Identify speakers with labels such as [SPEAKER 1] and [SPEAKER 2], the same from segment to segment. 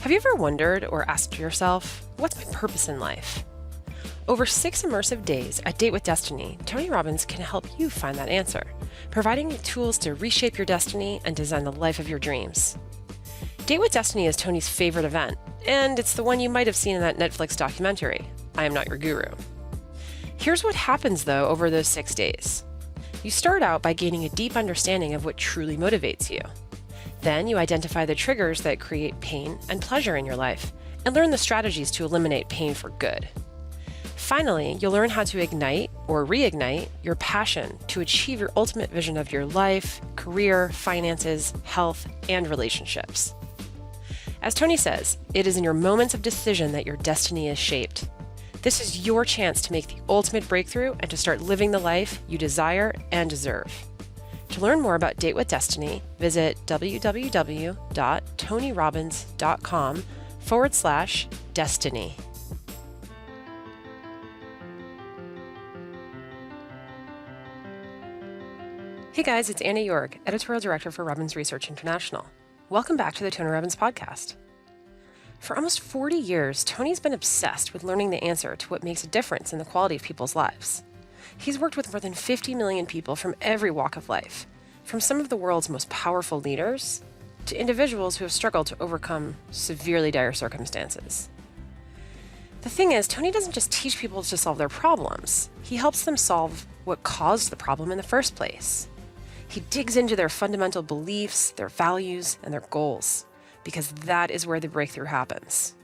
[SPEAKER 1] Have you ever wondered or asked yourself, what's my purpose in life? Over 6 immersive days at Date with Destiny, Tony Robbins can help you find that answer, providing you tools to reshape your destiny and design the life of your dreams. Date with Destiny is Tony's favorite event, and it's the one you might have seen in that Netflix documentary, I Am Not Your Guru. Here's what happens, though, over those 6 days. You start out by gaining a deep understanding of what truly motivates you. Then you identify the triggers that create pain and pleasure in your life, and learn the strategies to eliminate pain for good. Finally, you'll learn how to ignite or reignite your passion to achieve your ultimate vision of your life, career, finances, health, and relationships. As Tony says, it is in your moments of decision that your destiny is shaped. This is your chance to make the ultimate breakthrough and to start living the life you desire and deserve. To learn more about Date with Destiny, visit www.tonyrobbins.com/destiny. Hey guys, it's Anna Jorg, Editorial Director for Robbins Research International. Welcome back to the Tony Robbins Podcast. For almost 40 years, Tony's been obsessed with learning the answer to what makes a difference in the quality of people's lives. He's worked with more than 50 million people from every walk of life, from some of the world's most powerful leaders to individuals who have struggled to overcome severely dire circumstances. The thing is, Tony doesn't just teach people to solve their problems. He helps them solve what caused the problem in the first place. He digs into their fundamental beliefs, their values, and their goals, because that is where the breakthrough happens.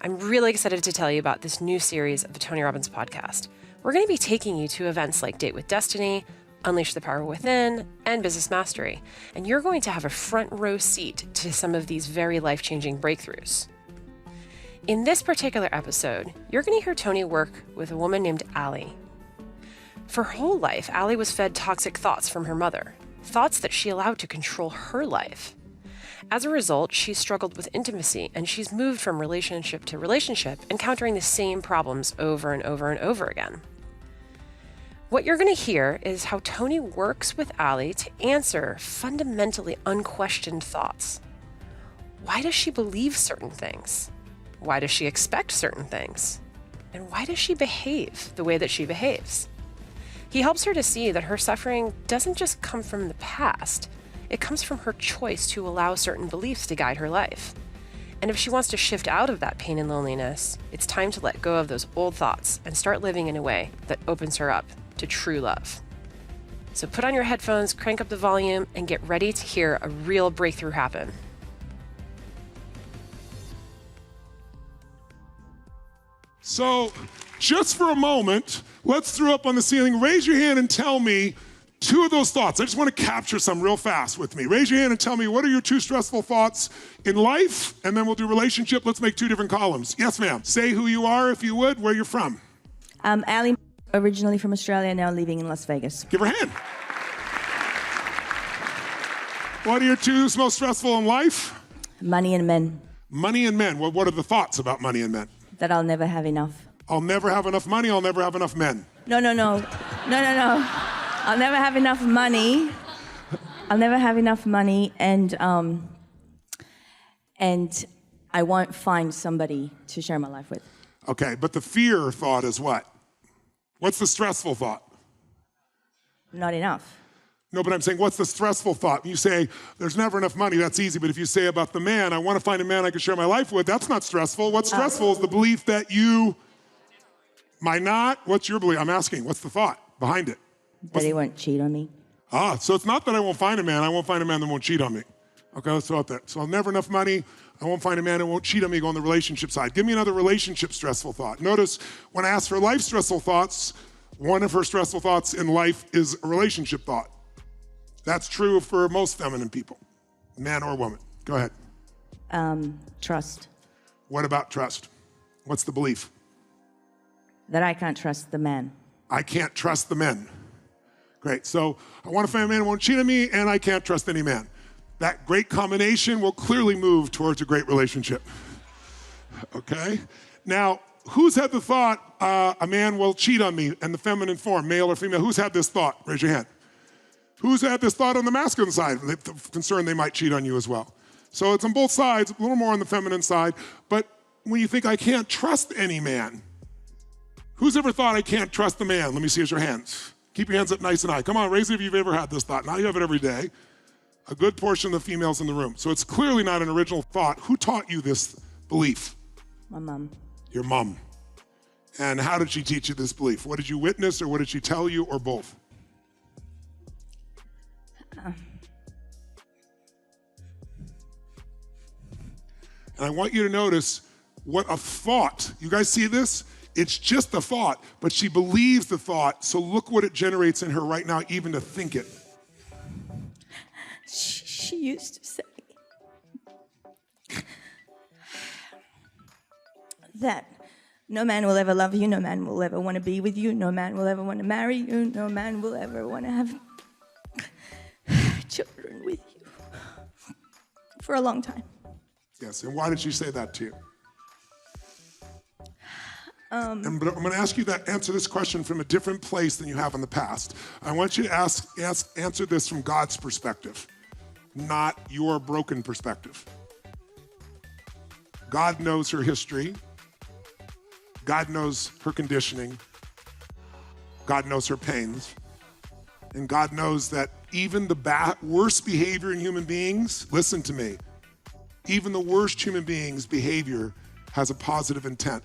[SPEAKER 1] I'm really excited to tell you about this new series of the Tony Robbins Podcast. We're going to be taking you to events like Date with Destiny, Unleash the Power Within, and Business Mastery, and you're going to have a front row seat to some of these very life-changing breakthroughs. In this particular episode, you're going to hear Tony work with a woman named Allie. For her whole life, Allie was fed toxic thoughts from her mother, thoughts that she allowed to control her life. As a result, she's struggled with intimacy, and she's moved from relationship to relationship, encountering the same problems over and over and over again. What you're going to hear is how Tony works with Allie to answer fundamentally unquestioned thoughts. Why does she believe certain things? Why does she expect certain things? And why does she behave the way that she behaves? He helps her to see that her suffering doesn't just come from the past. It comes from her choice to allow certain beliefs to guide her life. And if she wants to shift out of that pain and loneliness, it's time to let go of those old thoughts and start living in a way that opens her up to true love. So put on your headphones, crank up the volume, and get ready to hear a real breakthrough happen.
[SPEAKER 2] So, just for a moment, let's throw up on the ceiling. Raise your hand and tell me 2 of those thoughts. I just want to capture some real fast with me. Raise your hand and tell me, what are your 2 stressful thoughts in life? And then we'll do relationship. Let's make 2 different columns. Yes, ma'am. Say who you are, if you would, where you're from.
[SPEAKER 3] I'm Allie, originally from Australia, now living in Las Vegas.
[SPEAKER 2] Give her a hand. What are your 2 most stressful in life?
[SPEAKER 3] Money and men.
[SPEAKER 2] Money and men. What are the thoughts about money and men?
[SPEAKER 3] That I'll never have enough.
[SPEAKER 2] I'll never have enough money. I'll never have enough men.
[SPEAKER 3] No. I'll never have enough money. I'll never have enough money, and I won't find somebody to share my life with.
[SPEAKER 2] Okay, but the fear thought is what? What's the stressful thought?
[SPEAKER 3] Not enough.
[SPEAKER 2] No, but I'm saying, what's the stressful thought? You say, there's never enough money, that's easy. But if you say about the man, I want to find a man I can share my life with, that's not stressful. What's stressful is the belief that you might not. What's your belief? I'm asking, what's the thought behind it?
[SPEAKER 3] That he won't cheat on me.
[SPEAKER 2] So it's not that I won't find a man. I won't find a man that won't cheat on me. Okay, let's throw out that. So I'll never enough money. I won't find a man that won't cheat on me. Go on the relationship side. Give me another relationship stressful thought. Notice when I ask for life stressful thoughts, one of her stressful thoughts in life is a relationship thought. That's true for most feminine people, man or woman. Go ahead.
[SPEAKER 3] Trust.
[SPEAKER 2] What about trust? What's the belief?
[SPEAKER 3] That I can't trust the man.
[SPEAKER 2] I can't trust the men. Great. So I want to find a man who won't cheat on me, and I can't trust any man. That great combination will clearly move towards a great relationship. Okay? Now, who's had the thought, a man will cheat on me in the feminine form, male or female? Who's had this thought? Raise your hand. Who's had this thought on the masculine side, the concern they might cheat on you as well? So it's on both sides, a little more on the feminine side. But when you think, I can't trust any man, who's ever thought I can't trust a man? Let me see your hands. Keep your hands up nice and high. Come on, raise it if you've ever had this thought. Now you have it every day. A good portion of the females in the room. So it's clearly not an original thought. Who taught you this belief?
[SPEAKER 3] My mom.
[SPEAKER 2] Your mom. And how did she teach you this belief? What did you witness, or what did she tell you, or both? And I want you to notice what a thought. You guys see this? It's just a thought, but she believes the thought, so look what it generates in her right now, even to think it.
[SPEAKER 3] She used to say that no man will ever love you, no man will ever want to be with you, no man will ever want to marry you, no man will ever want to have children with you for a long time.
[SPEAKER 2] Yes, and why did she say that to you? But I'm going to ask you to answer this question from a different place than you have in the past. I want you to answer this from God's perspective, not your broken perspective. God knows her history. God knows her conditioning. God knows her pains. And God knows that even the worst behavior in human beings, listen to me, even the worst human beings' behavior has a positive intent.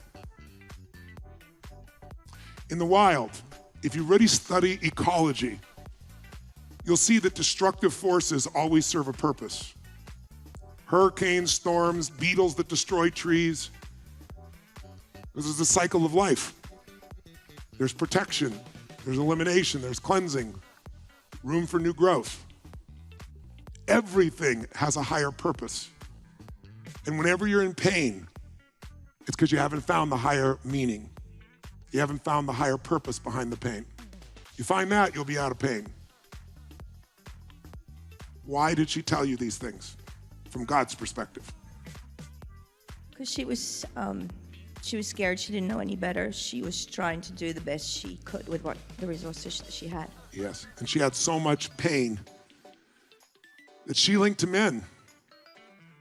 [SPEAKER 2] In the wild, if you really study ecology, you'll see that destructive forces always serve a purpose. Hurricanes, storms, beetles that destroy trees. This is the cycle of life. There's protection, there's elimination, there's cleansing, room for new growth. Everything has a higher purpose. And whenever you're in pain, it's because you haven't found the higher meaning. You haven't found the higher purpose behind the pain. You find that, you'll be out of pain. Why did she tell you these things from God's perspective?
[SPEAKER 3] Because she was scared. She didn't know any better. She was trying to do the best she could with the resources that she had.
[SPEAKER 2] Yes, and she had so much pain that she linked to men.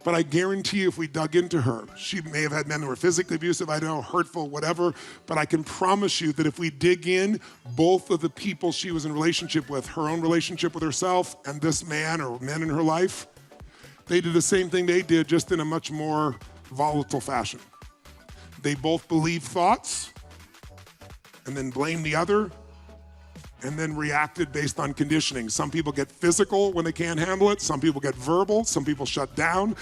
[SPEAKER 2] But I guarantee you, if we dug into her, she may have had men that were physically abusive, I don't know, hurtful, whatever, but I can promise you that if we dig in, both of the people she was in relationship with, her own relationship with herself and this man or men in her life, they did the same thing they did, just in a much more volatile fashion. They both believed thoughts and then blamed the other and then reacted based on conditioning. Some people get physical when they can't handle it. Some people get verbal. Some people shut down.